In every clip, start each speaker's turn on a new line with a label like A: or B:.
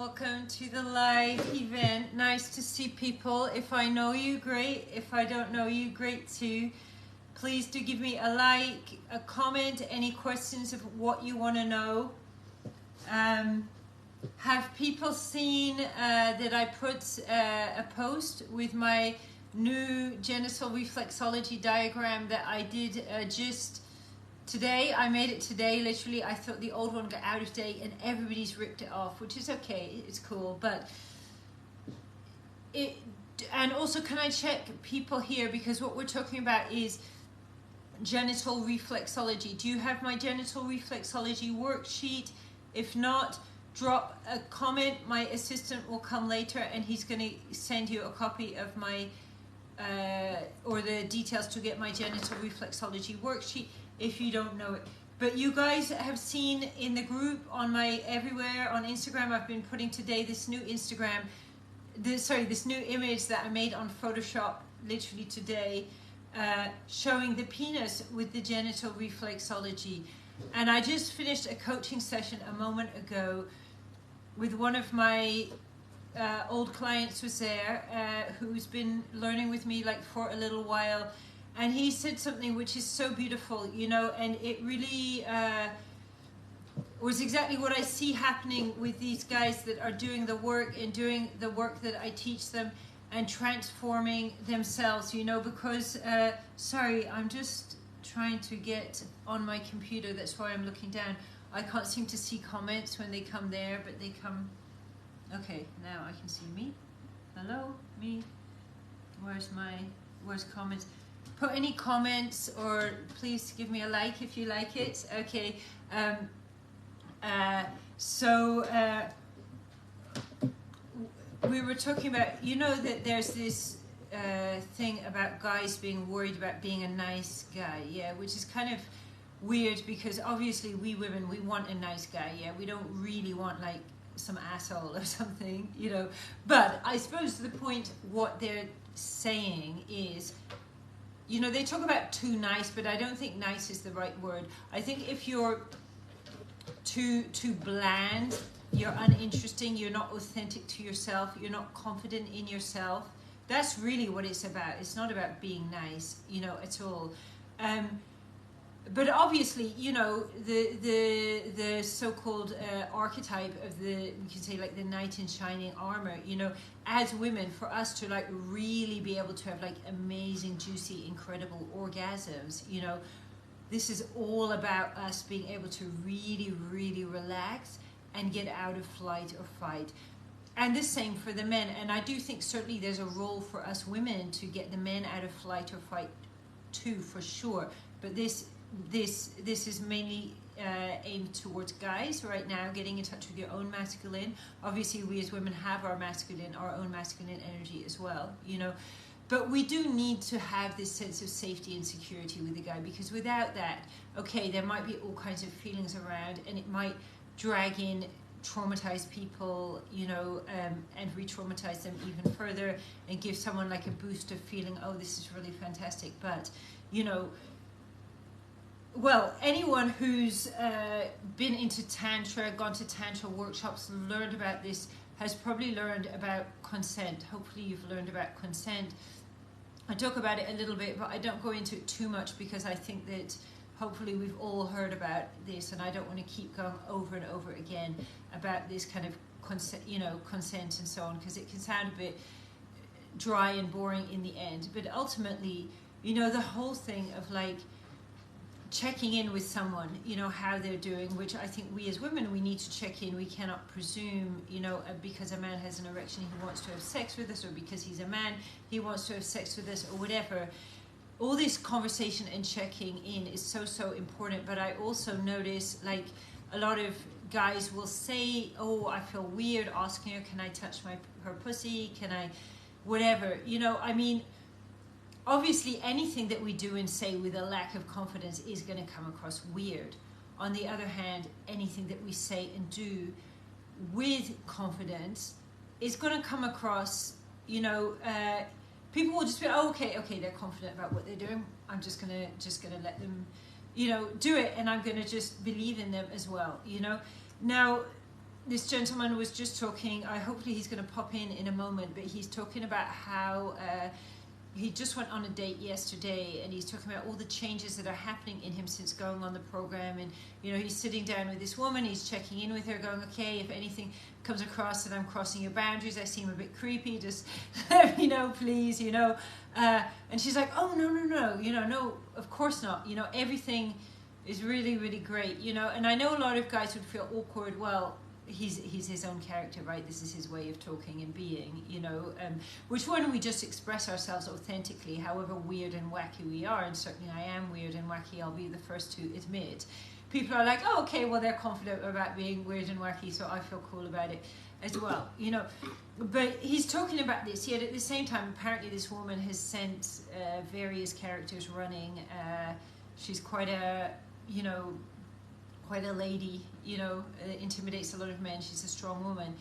A: Welcome to the live event. Nice to see people. If I know you, great. If I don't know you, great too. Please do give me a like, a comment, any questions of what you want to know. Have people seen that I put a post with my new genital reflexology diagram that I did just today? I made it today, literally. I thought the old one got out of date and everybody's ripped it off, which is okay, it's cool, but and also, can I check people here, because what we're talking about is genital reflexology. Do you have my genital reflexology worksheet? If not, drop a comment. My assistant will come later and he's going to send you a copy of my or the details to get my genital reflexology worksheet if you don't know it. But you guys have seen in the group on my everywhere on Instagram, I've been putting today this new this new image that I made on Photoshop literally today, showing the penis with the genital reflexology. And I just finished a coaching session a moment ago with one of my old clients was there, who's been learning with me like for a little while, and he said something which is so beautiful, you know, and it really was exactly what I see happening with these guys that are doing the work and doing the work that I teach them and transforming themselves, you know, because sorry, I'm just trying to get on my computer, that's why I'm looking down. I can't seem to see comments when they come there, but they come. Okay, now I can see me. Hello, me. Where's comments? Put any comments, or please give me a like if you like it. Okay. We were talking about, you know, that there's this thing about guys being worried about being a nice guy, yeah, which is kind of weird, because obviously we women, we want a nice guy, yeah, we don't really want like some asshole or something, you know. But I suppose the point, what they're saying is, you know, they talk about too nice, but I don't think nice is the right word. I think if you're too bland, you're uninteresting, you're not authentic to yourself, you're not confident in yourself. That's really what it's about. It's not about being nice, you know, at all. But obviously, you know, the so-called archetype of we can say like the knight in shining armor, you know, as women, for us to like really be able to have like amazing, juicy, incredible orgasms, you know, this is all about us being able to really, really relax and get out of flight or fight. And the same for the men. And I do think certainly there's a role for us women to get the men out of flight or fight too, for sure. But this is mainly aimed towards guys right now, getting in touch with your own masculine. Obviously, we as women have our own masculine energy as well, you know. But we do need to have this sense of safety and security with the guy, because without that, okay, there might be all kinds of feelings around, and it might drag in traumatized people, you know, and re-traumatize them even further, and give someone like a boost of feeling, oh, this is really fantastic. But, you know, well, anyone who's been into Tantra, gone to Tantra workshops, learned about this, has probably learned about consent. Hopefully you've learned about consent. I talk about it a little bit, but I don't go into it too much, because I think that hopefully we've all heard about this, and I don't want to keep going over and over again about this kind of consent, you know, consent and so on, because it can sound a bit dry and boring in the end. But ultimately, you know, the whole thing of like checking in with someone, you know, how they're doing, which I think we as women, we need to check in. We cannot presume, you know, because a man has an erection, he wants to have sex with us, or because he's a man, he wants to have sex with us, or whatever. All this conversation and checking in is so important. But I also notice like a lot of guys will say, oh, I feel weird asking her, can I touch her pussy? Can I, whatever, you know, I mean, obviously anything that we do and say with a lack of confidence is going to come across weird. On the other hand, anything that we say and do with confidence is going to come across, you know, people will just be, oh, okay, they're confident about what they're doing. I'm just gonna let them, you know, do it, and I'm gonna just believe in them as well, you know. Now, this gentleman was just talking, hopefully he's going to pop in a moment, but he's talking about how he just went on a date yesterday, and he's talking about all the changes that are happening in him since going on the program. And you know, he's sitting down with this woman, he's checking in with her, going, okay, if anything comes across that I'm crossing your boundaries, I seem a bit creepy, just let me know, please, you know. And she's like, oh, no, you know, no, of course not, you know, everything is really, really great, you know. And I know a lot of guys would feel awkward. Well, he's his own character, right? This is his way of talking and being, you know, which when we just express ourselves authentically, however weird and wacky we are, and certainly I am weird and wacky, I'll be the first to admit, people are like, oh, okay, well, they're confident about being weird and wacky, so I feel cool about it as well, you know. But he's talking about this, yet at the same time, apparently this woman has sent various characters running. She's quite a, you know, quite a lady, you know, intimidates a lot of men. She's a strong woman.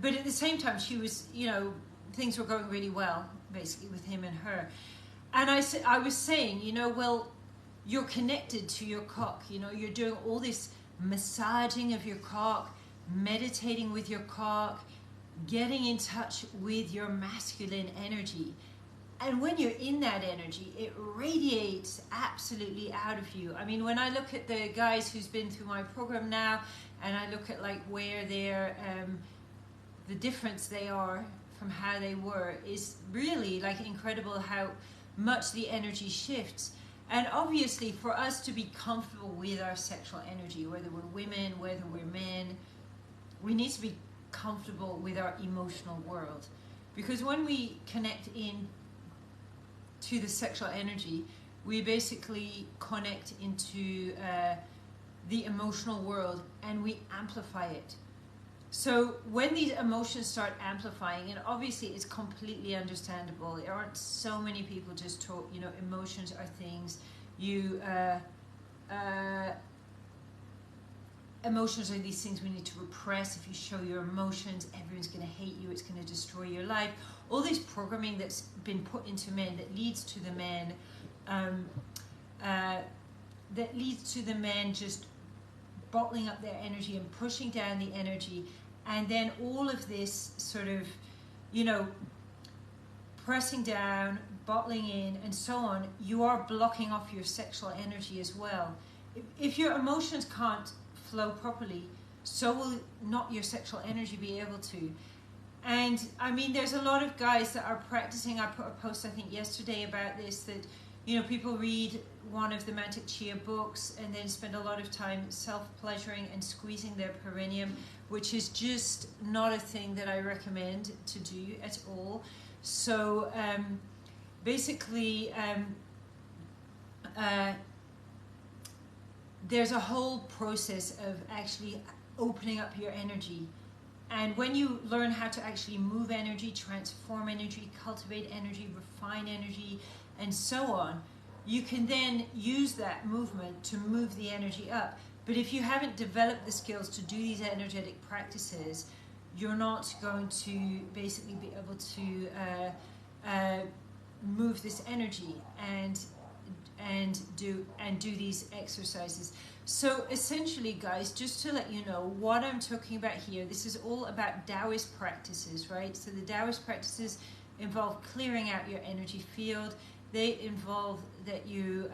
A: But at the same time, she was, you know, things were going really well, basically, with him and her. And I was saying, you know, well, you're connected to your cock, you know, you're doing all this massaging of your cock, meditating with your cock, getting in touch with your masculine energy. And when you're in that energy, it radiates absolutely out of you. I mean, when I look at the guys who's been through my program now, and I look at like where they're, the difference they are from how they were, is really like incredible how much the energy shifts. And obviously for us to be comfortable with our sexual energy, whether we're women, whether we're men, we need to be comfortable with our emotional world. Because when we connect in to the sexual energy, we basically connect into the emotional world, and we amplify it. So when these emotions start amplifying, and obviously it's completely understandable, there aren't so many people just talk, you know, emotions are things you emotions are these things we need to repress. If you show your emotions, everyone's going to hate you, it's going to destroy your life. All this programming that's been put into men that leads to the men just bottling up their energy and pushing down the energy, and then all of this sort of, you know, pressing down, bottling in, and so on. You are blocking off your sexual energy as well. If your emotions can't flow properly, so will not your sexual energy be able to. And I mean, there's a lot of guys that are practicing. I put a post, I think yesterday, about this, that, you know, people read one of the Mantak Chia books and then spend a lot of time self-pleasuring and squeezing their perineum, which is just not a thing that I recommend to do at all. So basically there's a whole process of actually opening up your energy. And when you learn how to actually move energy, transform energy, cultivate energy, refine energy, and so on, you can then use that movement to move the energy up. But if you haven't developed the skills to do these energetic practices, you're not going to basically be able to move this energy and do these exercises. So essentially, guys, just to let you know what I'm talking about here, this is all about Taoist practices, right? So the Taoist practices involve clearing out your energy field. They involve that you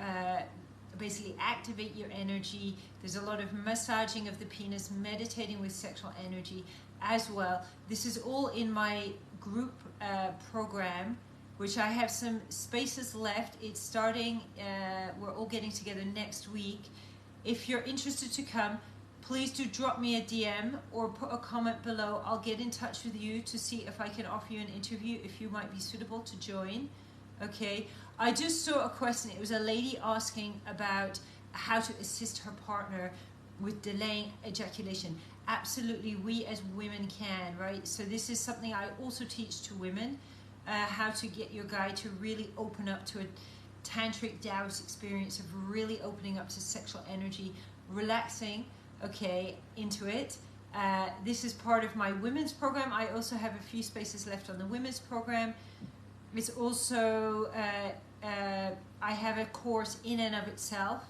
A: basically activate your energy. There's a lot of massaging of the penis, meditating with sexual energy as well. This is all in my group program, which I have some spaces left. It's starting, we're all getting together next week. If you're interested to come, please do drop me a DM or put a comment below. I'll get in touch with you to see if I can offer you an interview, if you might be suitable to join. Okay, I just saw a question. It was a lady asking about how to assist her partner with delaying ejaculation. Absolutely, we as women can, right? So this is something I also teach to women, how to get your guy to really open up to a tantric Taoist experience of really opening up to sexual energy, relaxing, okay, into it. This is part of my women's program. I also have a few spaces left on the women's program. It's also, I have a course in and of itself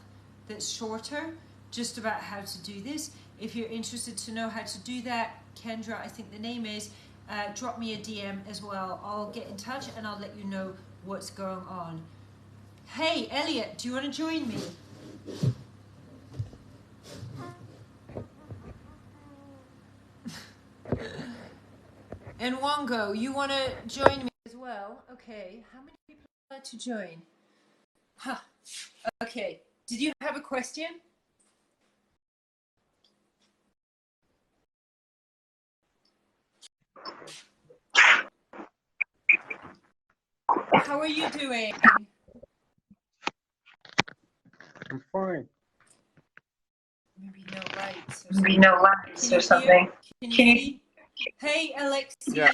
A: that's shorter, just about how to do this. If you're interested to know how to do that, Kendra, I think the name is, drop me a DM as well. I'll get in touch and I'll let you know what's going on. Hey, Elliot, do you want to join me? And Wongo, you want to join me as well? Okay, how many people would like to join? Huh. Okay, did you have a question? How are you doing?
B: I'm fine.
A: Maybe no lights or
C: Maybe
A: something.
C: no lights or something.
A: Can you see? Hey, Alexi.
B: Yeah.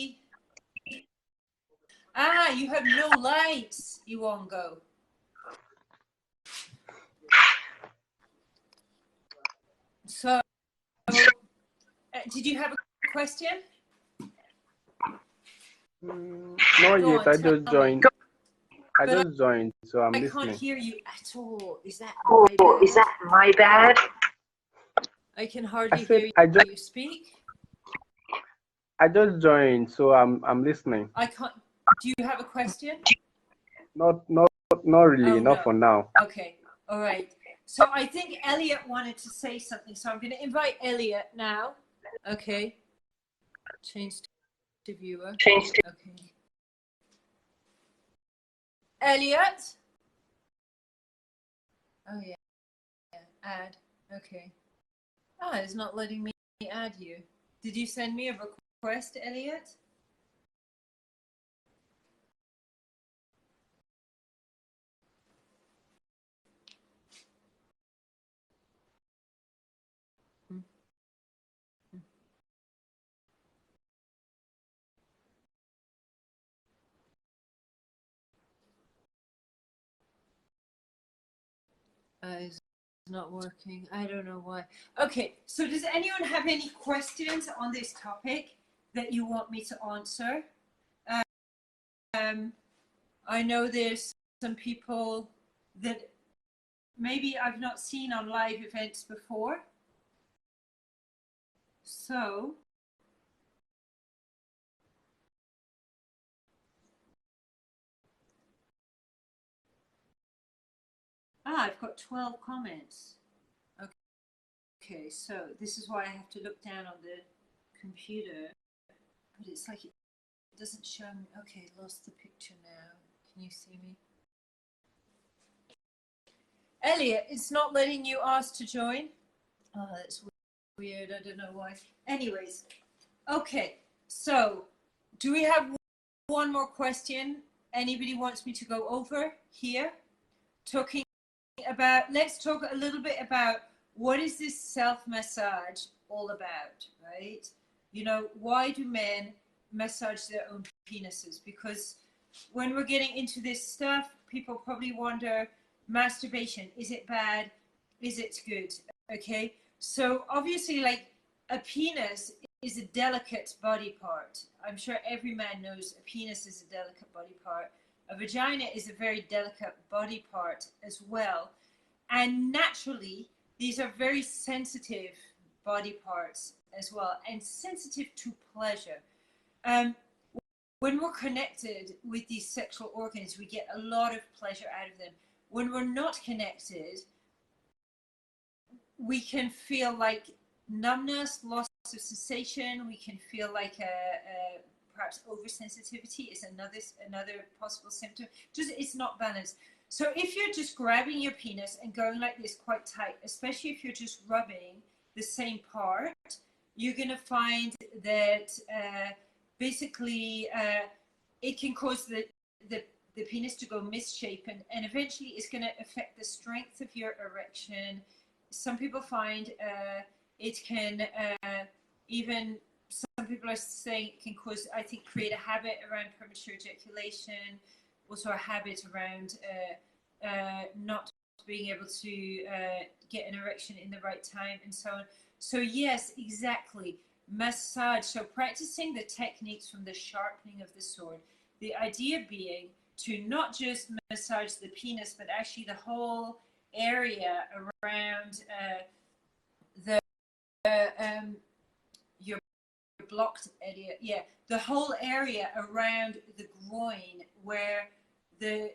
A: Ah, you have no lights, Iwongo. So, did you have a question?
B: Not
A: Go
B: yet.
A: on,
B: I just
A: tell me.
B: joined. I
A: But
B: just joined, so I'm
A: I
B: listening.
A: can't hear you at all. Is that
C: Oh,
A: my bad?
C: is that my bad?
A: I can hardly
B: I said
A: hear
B: I just
A: you speak.
B: I just joined, so I'm listening.
A: I can't. Do you have a question?
B: Not really.
A: Oh,
B: Not
A: no.
B: for now.
A: Okay. All right. So I think Elliot wanted to say something. So I'm going to invite Elliot now. Okay. Change to viewer.
C: Change to
A: Okay. Elliot? Oh, yeah. Add. Okay. Ah, it's not letting me add you. Did you send me a request, Elliot? It's not working. I don't know why. Okay, so does anyone have any questions on this topic that you want me to answer? I know there's some people that maybe I've not seen on live events before. So, I've got 12 comments. Okay, so this is why I have to look down on the computer, but it's like it doesn't show me. Okay, lost the picture now. Can you see me? Elliot, it's not letting you ask to join. Oh, that's weird. I don't know why. Anyways, okay, so do we have one more question anybody wants me to go over here? Talking about, let's talk a little bit about what is this self-massage all about, right? You know, why do men massage their own penises? Because when we're getting into this stuff, people probably wonder, masturbation, is it bad? Is it good? Okay, so obviously, like, a penis is a delicate body part. I'm sure every man knows a penis is a delicate body part. A vagina is a very delicate body part as well. And naturally, these are very sensitive body parts as well, and sensitive to pleasure. When we're connected with these sexual organs, we get a lot of pleasure out of them. When we're not connected, we can feel like numbness, loss of sensation. We can feel like perhaps oversensitivity is another possible symptom. Just it's not balanced. So if you're just grabbing your penis and going like this quite tight, especially if you're just rubbing the same part, you're going to find that basically it can cause the penis to go misshapen, and eventually it's going to affect the strength of your erection. Some people find it can even, some people are saying it can cause, I think, create a habit around premature ejaculation, also a habit around not being able to get an erection in the right time, and so on. So yes, exactly. Massage. So practicing the techniques from the sharpening of the sword. The idea being to not just massage the penis, but actually the whole area around the your blocked area, yeah, the whole area around the groin where the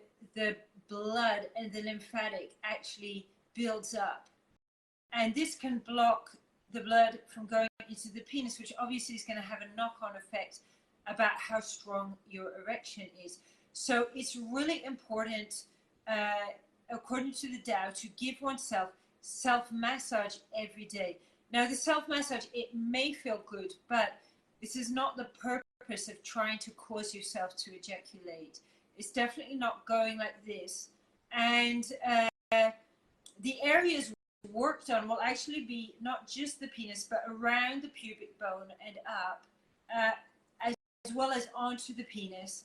A: blood and the lymphatic actually builds up, and this can block the blood from going into the penis, which obviously is going to have a knock-on effect about how strong your erection is. So it's really important, according to the Tao, to give oneself self-massage every day. Now, the self-massage, it may feel good, but this is not the purpose of trying to cause yourself to ejaculate. It's definitely not going like this. And the areas worked on will actually be not just the penis, but around the pubic bone and up, as well as onto the penis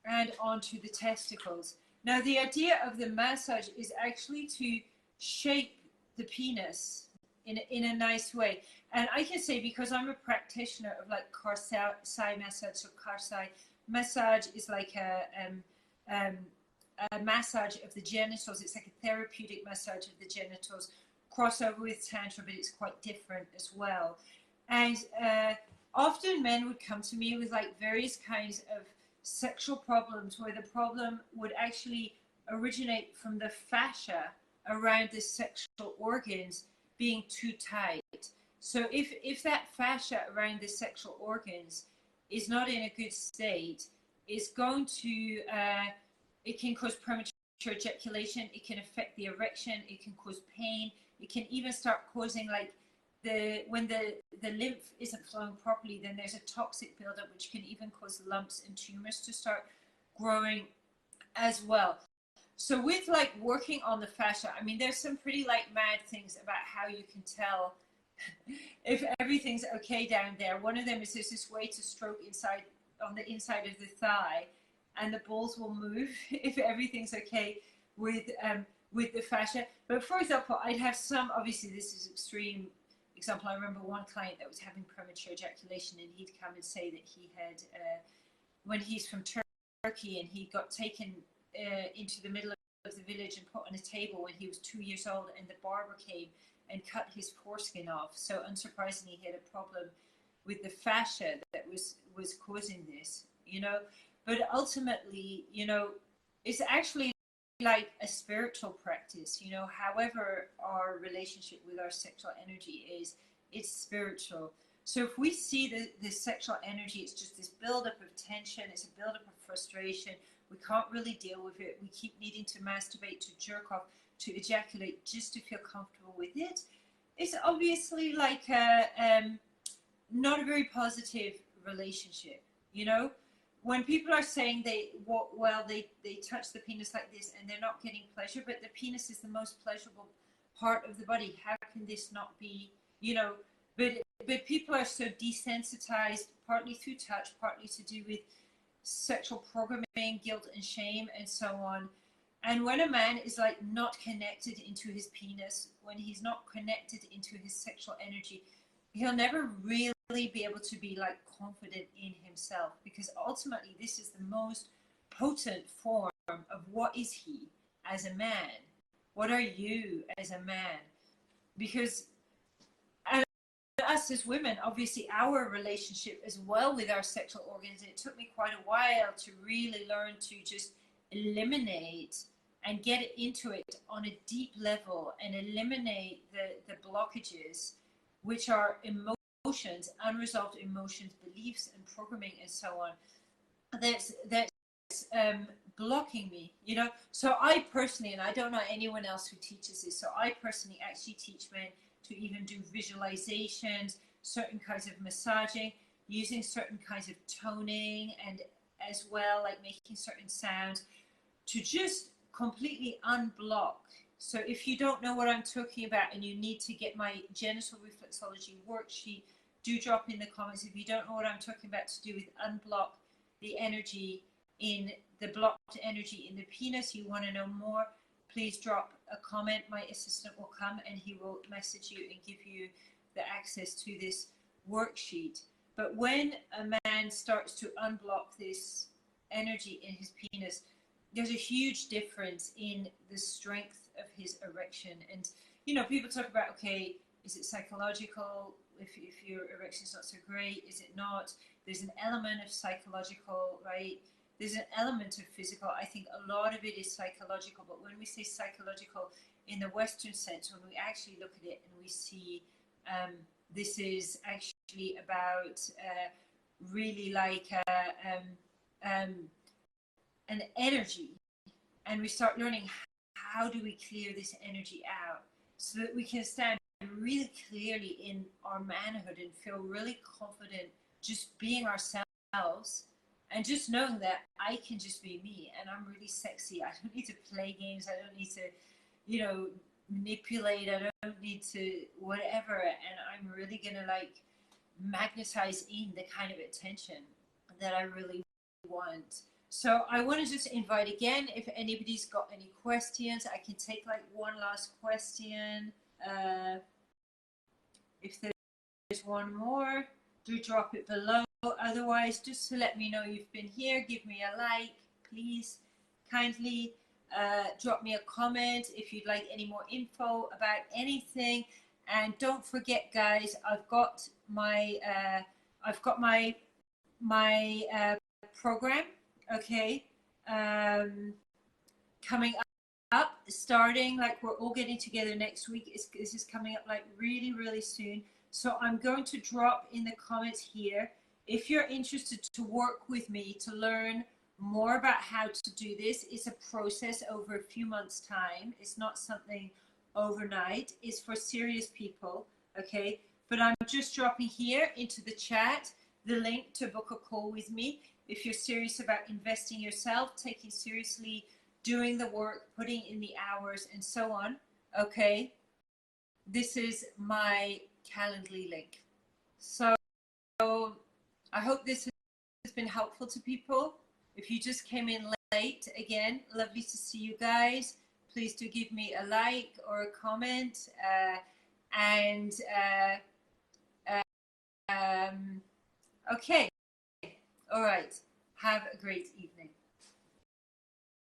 A: and onto the testicles. Now, the idea of the massage is actually to shape the penis in a nice way. And I can say, because I'm a practitioner of like Karsai massage, so Karsai massage is like a massage of the genitals. It's like a therapeutic massage of the genitals, crossover with Tantra, but it's quite different as well. And often men would come to me with like various kinds of sexual problems, where the problem would actually originate from the fascia around the sexual organs being too tight. So if that fascia around the sexual organs is not in a good state, it's going to it can cause premature ejaculation, it can affect the erection, it can cause pain, it can even start causing like when the lymph isn't flowing properly, then there's a toxic buildup which can even cause lumps and tumors to start growing as well. So with like working on the fascia, I mean, there's some pretty like mad things about how you can tell if everything's okay down there. One of them is there's this way to stroke on the inside of the thigh, and the balls will move if everything's okay with the fascia. But for example, I'd have some, obviously this is extreme example. I remember one client that was having premature ejaculation, and he'd come and say that he had, when he's from Turkey, and he got taken into the middle of the village and put on a table when he was 2 years old, and the barber came and cut his foreskin off. So unsurprisingly, he had a problem with the fascia that was causing this, you know. But ultimately, you know, it's actually like a spiritual practice, you know. However our relationship with our sexual energy is, it's spiritual. So if we see the sexual energy, it's just this buildup of tension, it's a buildup of frustration, we can't really deal with it, we keep needing to masturbate, to jerk off, to ejaculate just to feel comfortable with it, it's obviously like not a very positive relationship, you know. When people are saying they touch the penis like this and they're not getting pleasure, but the penis is the most pleasurable part of the body, how can this not be, you know? But people are so desensitized, partly through touch, partly to do with sexual programming, guilt and shame, and so on. And when a man is like not connected into his penis, when he's not connected into his sexual energy, he'll never really be able to be like confident in himself, because ultimately this is the most potent form of what is he as a man, what are you as a man. Because us as women, obviously our relationship as well with our sexual organs, and it took me quite a while to really learn to just eliminate and get into it on a deep level and eliminate the blockages, which are emotions, unresolved emotions, beliefs and programming and so on, that's blocking me, you know. So I personally, and I don't know anyone else who teaches this, so I personally actually teach men to even do visualizations, certain kinds of massaging, using certain kinds of toning, and as well like making certain sounds to just completely unblock. So if you don't know what I'm talking about and you need to get my genital reflexology worksheet, do drop in the comments. If you don't know what I'm talking about to do with unblock the energy in the blocked energy in the penis, you want to know more, please drop a comment. My assistant will come and he will message you and give you the access to this worksheet. But when a man starts to unblock this energy in his penis, there's a huge difference in the strength of his erection. And, you know, people talk about, okay, Is it psychological? If your erection is not so great, is it not? There's an element of psychological, right? There's an element of physical. I think a lot of it is psychological, but when we say psychological in the Western sense, when we actually look at it and we see this is actually about really like an energy, and we start learning how do we clear this energy out so that we can stand really clearly in our manhood and feel really confident just being ourselves, and just knowing that I can just be me and I'm really sexy. I don't need to play games. I don't need to, you know, manipulate. I don't need to whatever. And I'm really gonna like magnetize in the kind of attention that I really want. So I want to just invite again, if anybody's got any questions, I can take like one last question. If there's one more, do drop it below. Otherwise, just to let me know you've been here, give me a like, please, kindly. Drop me a comment if you'd like any more info about anything. And don't forget, guys, I've got my program, okay, coming up, starting like we're all getting together next week. This is coming up like really, really soon. So I'm going to drop in the comments here if you're interested to work with me to learn more about how to do this. It's a process over a few months' time. It's not something overnight. It's for serious people, okay? But I'm just dropping here into the chat the link to book a call with me if you're serious about investing yourself, taking seriously, doing the work, putting in the hours, and so on, okay? This is my Calendly link. So I hope this has been helpful to people. If you just came in late, again, lovely to see you guys. Please do give me a like or a comment. Okay. All right. Have a great evening.